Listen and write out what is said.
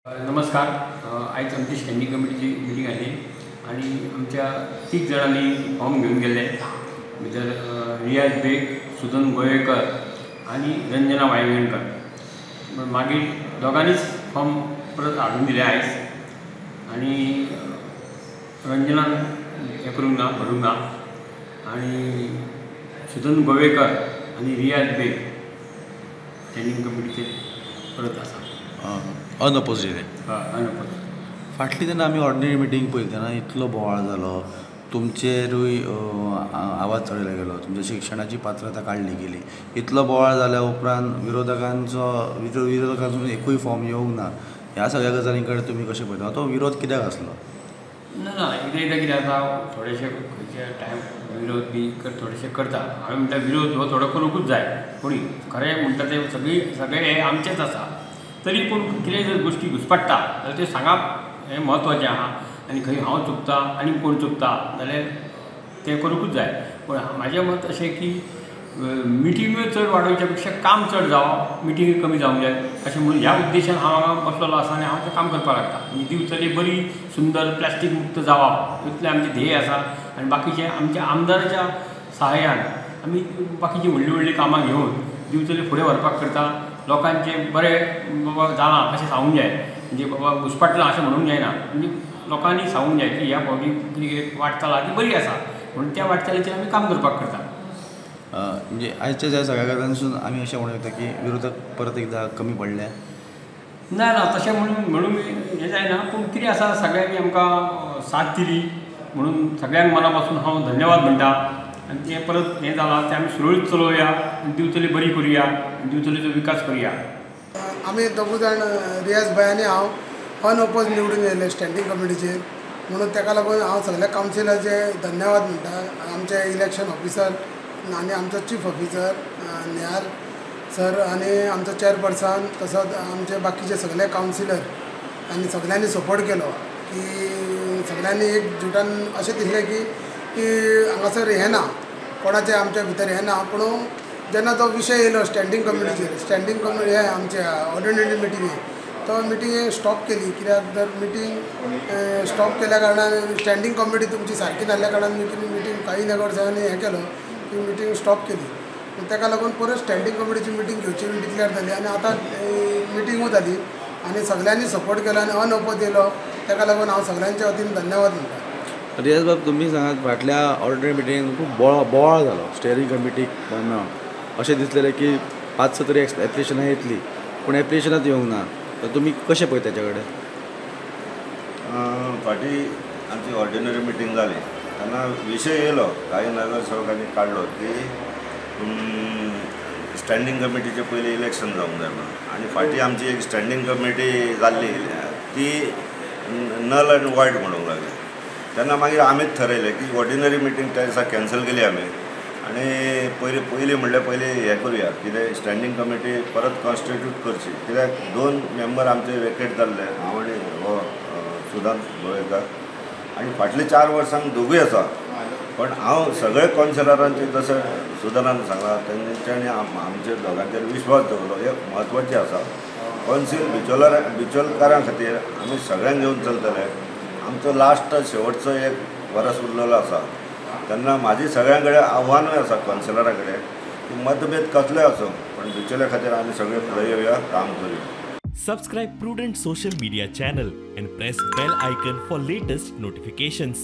नमस्कार. आज आमची स्टँडिंग कमिटीची मिटिंग आहे आणि आमच्या 30 जणांनी फॉर्म घेऊन गेले. भितर रियाज बेग, सुदन गोयेकर आणि रंजना वायगणकर. मागीर दोगांनीच फॉर्म परत हाडून दिले आयज आणि रंजनान हें करूंक ना, भरूंक ना आणि सुदन गोवेकर आणि रियाज बेग स्टँडिंग कमिटीचे परत आसा. अनअपोजिट. अनअपोजिट. फाटली जेन्ना आमी ऑर्डिनरी मिटींग पळयली तेन्ना इतलो बोवाळ जालो, तुमचेरूय आवाज चडयलो गेलो, तुमच्या शिक्षणाची पात्रता काडली गेली. इतलो बोवाळ जाल्या उपरांत विरोधकांचो एकूय फॉर्म येवंक ना. ह्या सगळ्या गजालीं कडेन तुमी कशें पळयता? तो विरोध कित्याक आसलो? ना एकदां कितें आसा, थोडेशे खंयचे टायम विरोध बी थोडेशे करता. हांवें म्हणटा विरोध हो थोडो करूंकूच जाय, पूण खरें म्हणटा ते सगळे हे आमचेच आसा. तरी पूण कितें जर गोश्टी घुसपट्टा जाल्यार ते सांगप हें म्हत्वाचें आहा. आनी खंय हांव चुकता आनी कोण चुकता जाल्यार तें करूंकूच जाय. पूण म्हाजें मत अशें की मिटिंग्यो चड वाडोवच्या पेक्षा काम चड जावप, मिटिंगी कमी जावंक जाय अशें म्हणून ह्या उद्देशान हांव हांगा बसलेलो आसा आनी हांव तें काम करपाक लागता. म्हणजे दिवचली बरी सुंदर प्लास्टीक मुक्त जावप इतलें आमचें ध्येय आसा. आनी बाकीचें आमच्या आमदाराच्या सहाय्यान आमी बाकीचीं व्हडलीं व्हडलीं कामां घेवन दिवचली फुडें व्हरपाक करता. लोकांचें बरें बाबा जालां अशें सांगूंक जाय, म्हणजे बाबा घुसपाटलां अशें म्हणूंक जायना. म्हणजे लोकांनी सांगूंक जाय की ह्या फावटी कितें वाटचाल ती बरी आसा म्हणून त्या वाटचालीचेर आमी काम करपाक करता. म्हणजे आयच्या ह्या सगळ्या गजालींसून आमी अशें म्हणूं येता की विरोधक परत एकदां कमी पडले? ना तशें म्हणून हें जायना. पूण कितें आसा, सगळ्यांनी आमकां साथ दिली म्हणून सगळ्यांक मना पासून हांव धन्यवाद म्हणटा. आनी तें परत हें जालां तें आमी सुरळीत चलोवया आनी दिवचली बरी करुया आनी दिवचलीचो विकास करुया. आमी दोगूय जाण रियाज भाई आनी हांव अनअपोज निवडून येयले स्टँडिंग कमिटीचेर. म्हणून ताका लागून हांव सगळ्या कावन्सिलराचे धन्यवाद म्हणटा. आमचे इलेक्शन ऑफिसर आनी आमचो चीफ ऑफिसर निहाल सर आनी आमचो चेअरपर्सन, तसोच आमचे बाकीचे सगळे कावन्सिलर आनी सगळ्यांनी सपोर्ट केलो. की सगळ्यांनी एकजुटान अशें दिसलें की हांगासर हें ना, कोणाचें आमच्या भितर हें ना. पूण जेन्ना तो विशय येयलो स्टँडिंग कमिटी हें आमचे ऑर्डिनरी मिटिंगे, तो मिटींग स्टॉप केली. कित्याक तर मिटींग स्टॉप केल्या कारणान स्टँडिंग कमिटी तुमची सारकी नासल्या कारणान मिटींग काही नगरसेवकांनी हें केलो की मिटींग स्टॉप केली. ताका लागून परत स्टँडिंग कमिटीची मिटींग घेवची डिक्लेअर जाली आनी आतां मिटींगूच जाली आनी सगळ्यांनी सपोर्ट केलो आनी अनअपोज येयलो. ताका लागून हांव सगळ्यांच्या वतीन धन्यवाद म्हणटा. रियाज बाब, तुमी सांगात फाटल्या ऑर्डिनरी मिटिंगेन खूब बोवाळ जालो. स्टेरींग कमिटीक मेळून अशें दिसलेलें की 5-6 तरी एप्लिकेशनां येतली, पूण एप्लिकेशनांच येवंक ना. तर तुमी कशें पळयता तेच्या कडेन? फाटीं आमची ऑर्डिनरी मिटींग जाली तेन्ना विशय येयलो, काही नगरसेवकांनी काडलो की स्टँडिंग कमिटीचे पयलीं इलेक्शन जावंक जाय म्हणून. आनी फाटीं आमची एक स्टँडिंग कमिटी जाल्ली ती नल आनी वायट म्हणूंक लागली. तेन्ना मागीर आमीच थारायलें की ऑर्डिनरी मिटींग त्या दिसा कॅन्सल केली आमी आनी पयलीं म्हणलें पयलीं हें करुया, कितें स्टँडिंग कमिटी परत कॉन्स्टिट्यूट करची. कित्याक 2 मेंबर आमचे वेकेट जाल्ले, हांव आनी हो सुदान गोवेकर. आनी फाटलीं 4 वर्सांक दोगूय आसा. पण हांव सगळे कॉन्सिलरांचे जशें सुदानान सांगलां तेंच्यांनी आमचे दोगांचेर विश्वास दवरलो. हें म्हत्वाचें आसा. कॉन्सिल बिचोलकारां खातीर आमी सगळ्यांक घेवन चलतले. आमचो लास्ट शेवटचो 1 वर्स उरलेलो आसा. तेन्ना म्हाजी सगळ्यां कडेन आव्हानूय आसा कॉन्सिलरा कडेन की मतभेद कसलेय आसूं पण बिचोल्या खातीर आमी सगळे फुडें येवया, काम करूया. Subscribe Prudent social media channel and press bell icon for latest notifications.